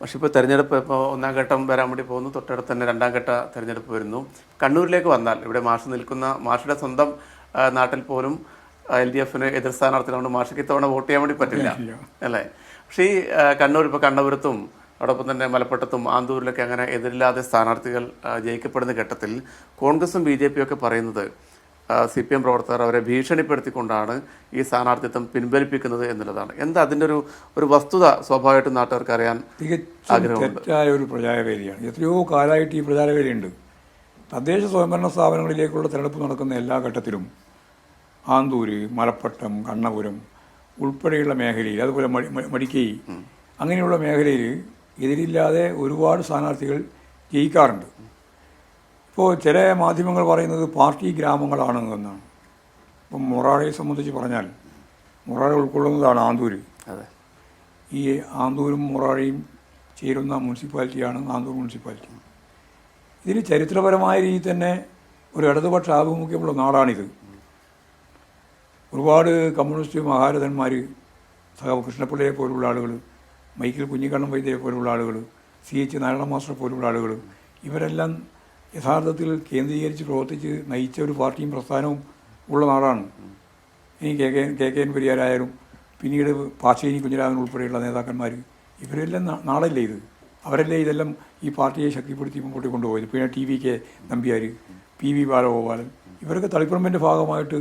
പക്ഷേ ഇപ്പോൾ തെരഞ്ഞെടുപ്പ് ഇപ്പോൾ ഒന്നാം ഘട്ടം വരാൻ വേണ്ടി പോകുന്നു, തൊട്ടടുത്ത് തന്നെ രണ്ടാം ഘട്ട തെരഞ്ഞെടുപ്പ് വരുന്നു. കണ്ണൂരിലേക്ക് വന്നാൽ ഇവിടെ മാഷ് നിൽക്കുന്ന മാഷിയുടെ സ്വന്തം നാട്ടിൽ പോലും LDFന് എതിർ സ്ഥാനാർത്ഥികളുണ്ട്. മാഷിക്ക് ഇത്തവണ വോട്ട് ചെയ്യാൻ വേണ്ടി പറ്റില്ല അല്ലേ? പക്ഷേ ഈ കണ്ണൂർ ഇപ്പോൾ കണ്ണപുരത്തും അതോടൊപ്പം തന്നെ മലപ്പുറത്തും ആന്തൂരിലൊക്കെ അങ്ങനെ എതിരില്ലാതെ സ്ഥാനാർത്ഥികൾ ജയിക്കപ്പെടുന്ന ഘട്ടത്തിൽ കോൺഗ്രസും BJP ഒക്കെ പറയുന്നത് CPM പ്രവർത്തകർ അവരെ ഭീഷണിപ്പെടുത്തിക്കൊണ്ടാണ് ഈ സ്ഥാനാർത്ഥിത്വം പിൻവലിപ്പിക്കുന്നത് എന്നുള്ളതാണ്. എന്താ അതിൻ്റെ ഒരു വസ്തുത സ്വാഭാവികമായിട്ടും നാട്ടുകാർക്ക് അറിയാൻ ആഗ്രഹമുണ്ട്. തെറ്റായ ഒരു പ്രചാരവേദിയാണ്. എത്രയോ കാലമായിട്ട് ഈ പ്രചാരവേദിയുണ്ട്. തദ്ദേശ സ്വയംഭരണ സ്ഥാപനങ്ങളിലേക്കുള്ള തെരഞ്ഞെടുപ്പ് നടക്കുന്ന എല്ലാ ഘട്ടത്തിലും ആന്തൂര്, മലപ്പട്ടം, കണ്ണപുരം ഉൾപ്പെടെയുള്ള മേഖലയിൽ, അതുപോലെ മടിക്കൈ അങ്ങനെയുള്ള മേഖലയിൽ എതിരില്ലാതെ ഒരുപാട് സ്ഥാനാർത്ഥികൾ ജയിക്കാറുണ്ട്. ഇപ്പോൾ ചില മാധ്യമങ്ങൾ പറയുന്നത് പാർട്ടി ഗ്രാമങ്ങളാണ് എന്നാണ്. ഇപ്പം മൊറാഴയെ സംബന്ധിച്ച് പറഞ്ഞാൽ മൊറാഴ ഉൾക്കൊള്ളുന്നതാണ് ആന്തൂര്. ഈ ആന്തൂരും മൊറാഴയും ചേരുന്ന മുനിസിപ്പാലിറ്റിയാണ് ആന്തൂർ മുനിസിപ്പാലിറ്റി. ഇതിന് ചരിത്രപരമായ രീതിയിൽ തന്നെ ഒരു ഇടതുപക്ഷ ആഭിമുഖ്യമുള്ള നാടാണിത്. ഒരുപാട് കമ്മ്യൂണിസ്റ്റ് മഹാരഥന്മാർ, കൃഷ്ണപിള്ളയെ പോലുള്ള ആളുകൾ, മൈക്കിൾ കുഞ്ഞിക്കണ്ണൻ വൈദ്യരെ പോലുള്ള ആളുകൾ, CH നാരായണ മാസ്റ്റർ പോലുള്ള ആളുകൾ, ഇവരെല്ലാം യഥാർത്ഥത്തിൽ കേന്ദ്രീകരിച്ച് പ്രവർത്തിച്ച് നയിച്ച ഒരു പാർട്ടിയും പ്രസ്ഥാനവും ഉള്ള നാടാണ്. ഇനി KN പെരിയാരായാലും പിന്നീട് പാച്ചേനി കുഞ്ഞിരാമൻ ഉൾപ്പെടെയുള്ള നേതാക്കന്മാർ, ഇവരെല്ലാം നാടല്ലേ ഇത്. അവരല്ലേ ഇതെല്ലാം ഈ പാർട്ടിയെ ശക്തിപ്പെടുത്തി മുമ്പോട്ട് കൊണ്ടുപോയത്. പിന്നെ TVK നമ്പ്യാർ, PV ബാലഗോപാലൻ, ഇവരൊക്കെ തളിപ്പറമ്പിൻ്റെ ഭാഗമായിട്ട്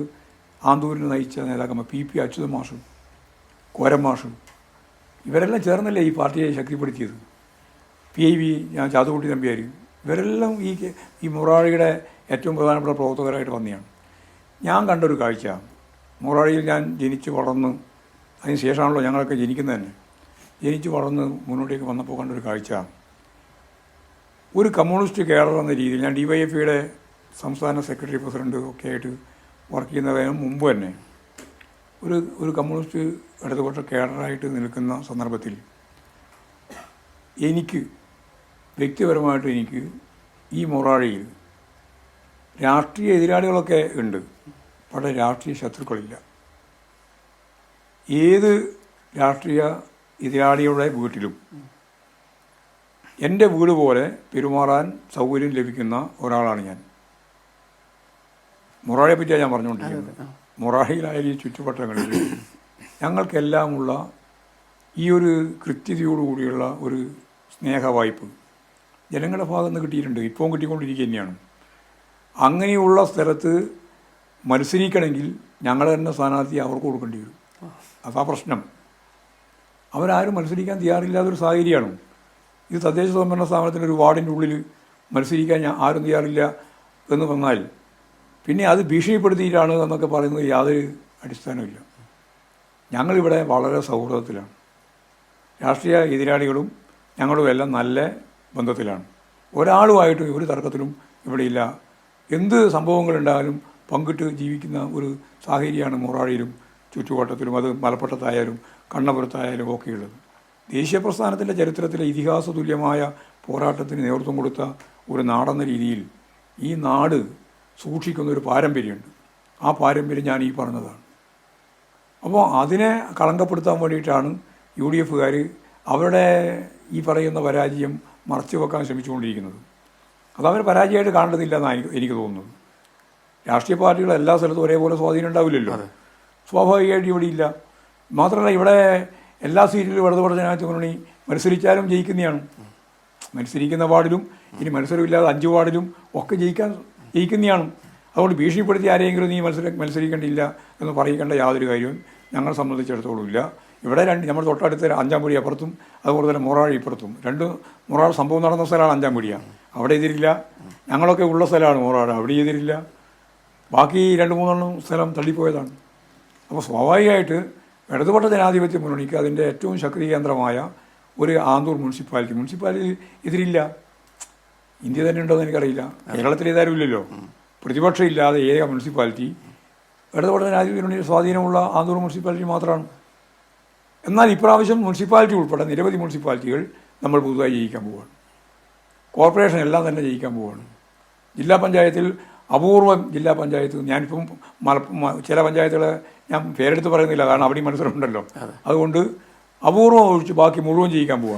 ആന്തൂരിന് നയിച്ച നേതാക്കന്മാർ, PP അച്യുത മാഷ്, കോരം മാഷ്, ഇവരെല്ലാം ചേർന്നല്ലേ ഈ പാർട്ടിയെ ശക്തിപ്പെടുത്തിയത്. PIV ചാത്തുകുട്ടി നമ്പ്യാർ, ഇവരെല്ലാം ഈ മൊറാഴിയുടെ ഏറ്റവും പ്രധാനപ്പെട്ട പ്രവർത്തകരായിട്ട് വന്നെയാണ്. ഞാൻ കണ്ടൊരു കാഴ്ച, മൊറാഴിയിൽ ഞാൻ ജനിച്ച് വളർന്ന്, അതിന് ശേഷമാണല്ലോ ഞങ്ങളൊക്കെ ജനിക്കുന്നത് തന്നെ, ജനിച്ച് വളർന്ന് മുന്നോട്ടേക്ക് വന്നപ്പോൾ കണ്ടൊരു കാഴ്ച, ഒരു കമ്മ്യൂണിസ്റ്റ് കേഡർ എന്ന രീതിയിൽ, ഞാൻ DYFയുടെ സംസ്ഥാന സെക്രട്ടറി പ്രസിഡന്റ് ഒക്കെ ആയിട്ട് വർക്ക് ചെയ്യുന്നതിന് മുമ്പ് തന്നെ ഒരു കമ്മ്യൂണിസ്റ്റ് ഇടതുപക്ഷ കേഡറായിട്ട് നിൽക്കുന്ന സന്ദർഭത്തിൽ എനിക്ക് വ്യക്തിപരമായിട്ട് എനിക്ക് ഈ മൊറാഴിയിൽ രാഷ്ട്രീയ എതിരാളികളൊക്കെ ഉണ്ട്, പക്ഷേ രാഷ്ട്രീയ ശത്രുക്കളില്ല. ഏത് രാഷ്ട്രീയ എതിരാളിയുടെ വീട്ടിലും എൻ്റെ വീട് പോലെ പെരുമാറാൻ സൗകര്യം ലഭിക്കുന്ന ഒരാളാണ് ഞാൻ. മൊറാഴിയെ പറ്റിയാണ് ഞാൻ പറഞ്ഞുകൊണ്ടിരിക്കുന്നത്. മൊറാഴിയിലായാലും ഈ ചുറ്റുവട്ടങ്ങളിൽ ഞങ്ങൾക്കെല്ലാമുള്ള ഈ ഒരു കൃത്യതയോടുകൂടിയുള്ള ഒരു സ്നേഹവായ്പ് ജനങ്ങളുടെ ഭാഗത്ത് നിന്ന് കിട്ടിയിട്ടുണ്ട്, ഇപ്പം കിട്ടിക്കൊണ്ടിരിക്കുക തന്നെയാണ്. അങ്ങനെയുള്ള സ്ഥലത്ത് മത്സരിക്കണമെങ്കിൽ ഞങ്ങൾ തന്നെ സ്ഥാനാർത്ഥി അവർക്ക് കൊടുക്കേണ്ടി വരും. അതാ പ്രശ്നം. അവരാരും മത്സരിക്കാൻ തയ്യാറില്ലാത്തൊരു സാഹചര്യമാണ്. ഇത് തദ്ദേശ സ്വയംഭരണ സ്ഥാപനത്തിൻ്റെ ഒരു വാർഡിൻ്റെ ഉള്ളിൽ മത്സരിക്കാൻ ആരും തയ്യാറില്ല എന്ന് വന്നാൽ പിന്നെ അത് ഭീഷണിപ്പെടുത്തിയിട്ടാണ് എന്നൊക്കെ പറയുന്നത് യാതൊരു അടിസ്ഥാനമില്ല. ഞങ്ങളിവിടെ വളരെ സൗഹൃദത്തിലാണ്. രാഷ്ട്രീയ എതിരാളികളും ഞങ്ങളും എല്ലാം നല്ല ബന്ധത്തിലാണ്. ഒരാളുമായിട്ട് ഒരു തർക്കത്തിലും ഇവിടെയില്ല. എന്ത് സംഭവങ്ങളുണ്ടായാലും പങ്കിട്ട് ജീവിക്കുന്ന ഒരു സാഹചര്യമാണ് മൊറാഴിയിലും ചുറ്റുവട്ടത്തിലും, അത് മലപ്പുറത്തായാലും കണ്ണപുരത്തായാലും ഒക്കെയുള്ളത്. ദേശീയ പ്രസ്ഥാനത്തിൻ്റെ ചരിത്രത്തിലെ ഇതിഹാസ തുല്യമായ പോരാട്ടത്തിന് നേതൃത്വം കൊടുത്ത ഒരു നാടെന്ന രീതിയിൽ ഈ നാട് സൂക്ഷിക്കുന്ന ഒരു പാരമ്പര്യമുണ്ട്. ആ പാരമ്പര്യം ഞാൻ ഈ പറഞ്ഞതാണ്. അപ്പോൾ അതിനെ കളങ്കപ്പെടുത്താൻ വേണ്ടിയിട്ടാണ് UDFകാർ അവരുടെ ഈ പറയുന്ന പരാജയം മറച്ചു വെക്കാൻ ശ്രമിച്ചുകൊണ്ടിരിക്കുന്നത്. അതവർ പരാജയമായിട്ട് കാണേണ്ടതില്ല എന്നാണ് എനിക്ക് തോന്നുന്നത്. രാഷ്ട്രീയ പാർട്ടികൾ എല്ലാ സ്ഥലത്തും ഒരേപോലെ സ്വാധീനം ഉണ്ടാവില്ലല്ലോ. സ്വാഭാവികമായിട്ട് ഇവിടെ ഇല്ല. മാത്രമല്ല ഇവിടെ എല്ലാ സീറ്റിലും ഇടതുപക്ഷ ജനാധിപത്യ മുന്നണി മത്സരിച്ചാലും ജയിക്കുന്നതാണ്. മത്സരിക്കുന്ന വാർഡിലും ഇനി മത്സരമില്ലാതെ 5 വാർഡിലും ഒക്കെ ജയിക്കുന്നതാണ്. അതുകൊണ്ട് ഭീഷണിപ്പെടുത്തി ആരെങ്കിലും നീ മത്സരിക്കേണ്ടിയില്ല എന്ന് പറയിക്കേണ്ട യാതൊരു കാര്യവും ഞങ്ങളെ സംബന്ധിച്ചിടത്തോളം ഇല്ല. ഇവിടെ നമ്മൾ തൊട്ടടുത്ത് 5-ാം പടി അപ്പുറത്തും അതുപോലെ തന്നെ മൊറാഴി ഇപ്പുറത്തും. മൊറാഴ് സംഭവം നടന്ന സ്ഥലമാണ് 5-ാം പടിയാണ്, അവിടെ എതിരില്ല. ഞങ്ങളൊക്കെ ഉള്ള സ്ഥലമാണ് മൊറാഴ്, അവിടെ എതിരില്ല. ബാക്കി 2-3 സ്ഥലം തള്ളിപ്പോയതാണ്. അപ്പോൾ സ്വാഭാവികമായിട്ട് ഇടതുപക്ഷ ജനാധിപത്യ മുന്നണിക്ക് അതിൻ്റെ ഏറ്റവും ശക്തി കേന്ദ്രമായ ഒരു ആന്തൂർ മുനിസിപ്പാലിറ്റി എതിരില്ല. ഇന്ത്യ തന്നെ ഉണ്ടോയെന്ന് എനിക്കറിയില്ല. കേരളത്തിൽ ഏതായാലും ഇല്ലല്ലോ. പ്രതിപക്ഷം ഇല്ലാതെ ഏക മുനിസിപ്പാലിറ്റി ഇടതുപക്ഷ ജനാധിപത്യ മുന്നണിയിൽ സ്വാധീനമുള്ള ആന്തൂർ മുനിസിപ്പാലിറ്റി മാത്രമാണ്. എന്നാൽ ഇപ്രാവശ്യം മുനിസിപ്പാലിറ്റി ഉൾപ്പെടെ നിരവധി മുനിസിപ്പാലിറ്റികൾ നമ്മൾ പുതുതായി ജയിക്കാൻ പോവുകയാണ്. കോർപ്പറേഷൻ എല്ലാം തന്നെ ജയിക്കാൻ പോവുകയാണ്. ജില്ലാ പഞ്ചായത്തിൽ അപൂർവം ജില്ലാ പഞ്ചായത്ത്, ഞാനിപ്പം ചില പഞ്ചായത്തുകളെ ഞാൻ പേരെടുത്ത് പറയുന്നില്ല, കാരണം അവിടെയും മത്സരമുണ്ടല്ലോ. അതുകൊണ്ട് അപൂർവം ഒഴിച്ച് ബാക്കി മുഴുവൻ ജയിക്കാൻ പോവുകയാണ്.